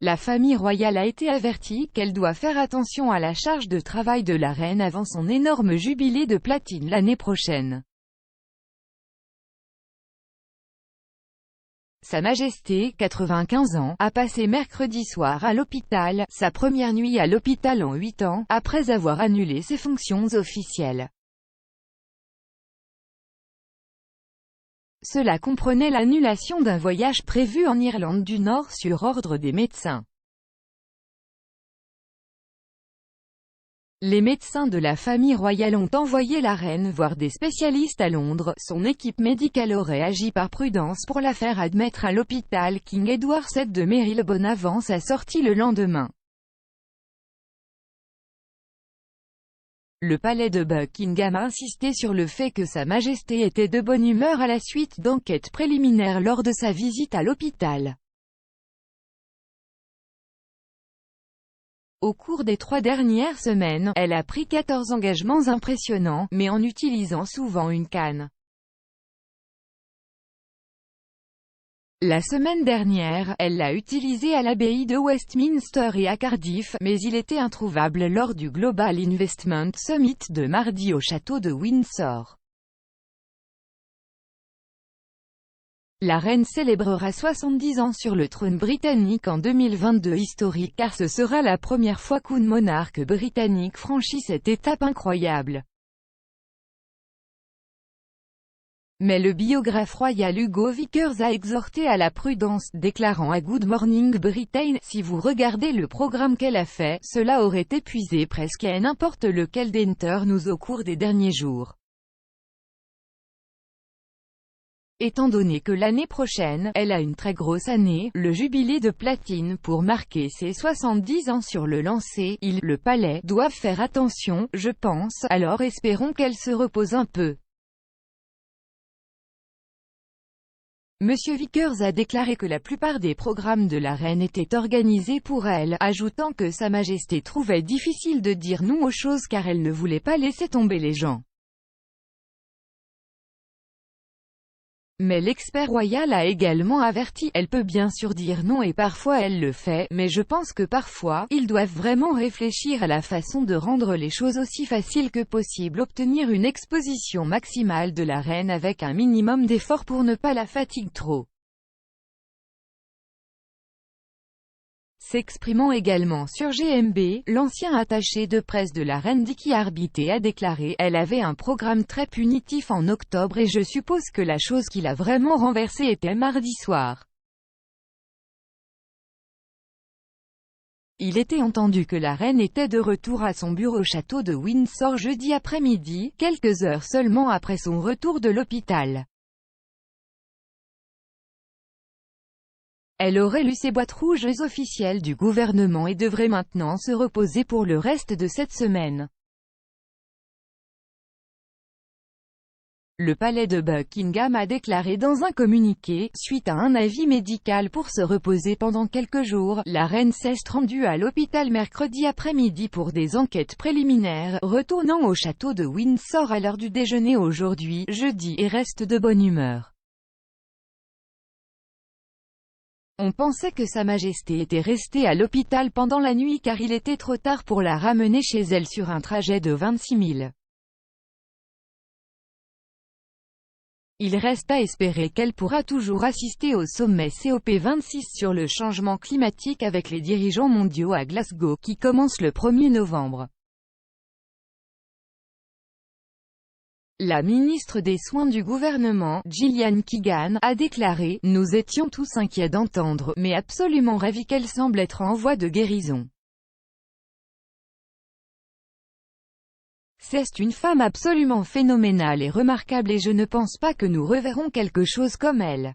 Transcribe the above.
La famille royale a été avertie qu'elle doit faire attention à la charge de travail de la reine avant son énorme jubilé de platine l'année prochaine. Sa Majesté, 95 ans, a passé mercredi soir à l'hôpital, sa première nuit à l'hôpital en 8 ans, après avoir annulé ses fonctions officielles. Cela comprenait l'annulation d'un voyage prévu en Irlande du Nord sur ordre des médecins. Les médecins de la famille royale ont envoyé la reine voir des spécialistes à Londres. Son équipe médicale aurait agi par prudence pour la faire admettre à l'hôpital King Edward VII de Marylebone avant sa sortie le lendemain. Le palais de Buckingham a insisté sur le fait que Sa Majesté était de bonne humeur à la suite d'enquêtes préliminaires lors de sa visite à l'hôpital. Au cours des 3 dernières semaines, elle a pris 14 engagements impressionnants, mais en utilisant souvent une canne. La semaine dernière, elle l'a utilisé à l'abbaye de Westminster et à Cardiff, mais il était introuvable lors du Global Investment Summit de mardi au château de Windsor. La reine célébrera 70 ans sur le trône britannique en 2022, historique car ce sera la première fois qu'une monarque britannique franchit cette étape incroyable. Mais le biographe royal Hugo Vickers a exhorté à la prudence, déclarant à Good Morning Britain, « Si vous regardez le programme qu'elle a fait, cela aurait épuisé presque à n'importe lequel d'entre nous au cours des derniers jours. » Étant donné que l'année prochaine, elle a une très grosse année, le jubilé de platine pour marquer ses 70 ans sur le lancer, le palais, doivent faire attention, je pense, alors espérons qu'elle se repose un peu. Monsieur Vickers a déclaré que la plupart des programmes de la reine étaient organisés pour elle, ajoutant que Sa Majesté trouvait difficile de dire non aux choses car elle ne voulait pas laisser tomber les gens. Mais l'expert royal a également averti, elle peut bien sûr dire non et parfois elle le fait, mais je pense que parfois, ils doivent vraiment réfléchir à la façon de rendre les choses aussi faciles que possible, obtenir une exposition maximale de la reine avec un minimum d'effort pour ne pas la fatiguer trop. S'exprimant également sur GMB, l'ancien attaché de presse de la reine Dickie Arbité a déclaré « Elle avait un programme très punitif en octobre et je suppose que la chose qui l'a vraiment renversée était mardi soir. Il était entendu que la reine était de retour à son bureau au château de Windsor jeudi après-midi, quelques heures seulement après son retour de l'hôpital. Elle aurait lu ses boîtes rouges officielles du gouvernement et devrait maintenant se reposer pour le reste de cette semaine. Le palais de Buckingham a déclaré dans un communiqué, suite à un avis médical pour se reposer pendant quelques jours, la reine s'est rendue à l'hôpital mercredi après-midi pour des enquêtes préliminaires, retournant au château de Windsor à l'heure du déjeuner aujourd'hui, jeudi, et reste de bonne humeur. On pensait que Sa Majesté était restée à l'hôpital pendant la nuit car il était trop tard pour la ramener chez elle sur un trajet de 26 000. Il reste à espérer qu'elle pourra toujours assister au sommet COP26 sur le changement climatique avec les dirigeants mondiaux à Glasgow, qui commence le 1er novembre. La ministre des Soins du gouvernement, Gillian Keegan, a déclaré « Nous étions tous inquiets d'entendre, mais absolument ravis qu'elle semble être en voie de guérison. C'est une femme absolument phénoménale et remarquable et je ne pense pas que nous reverrons quelque chose comme elle. »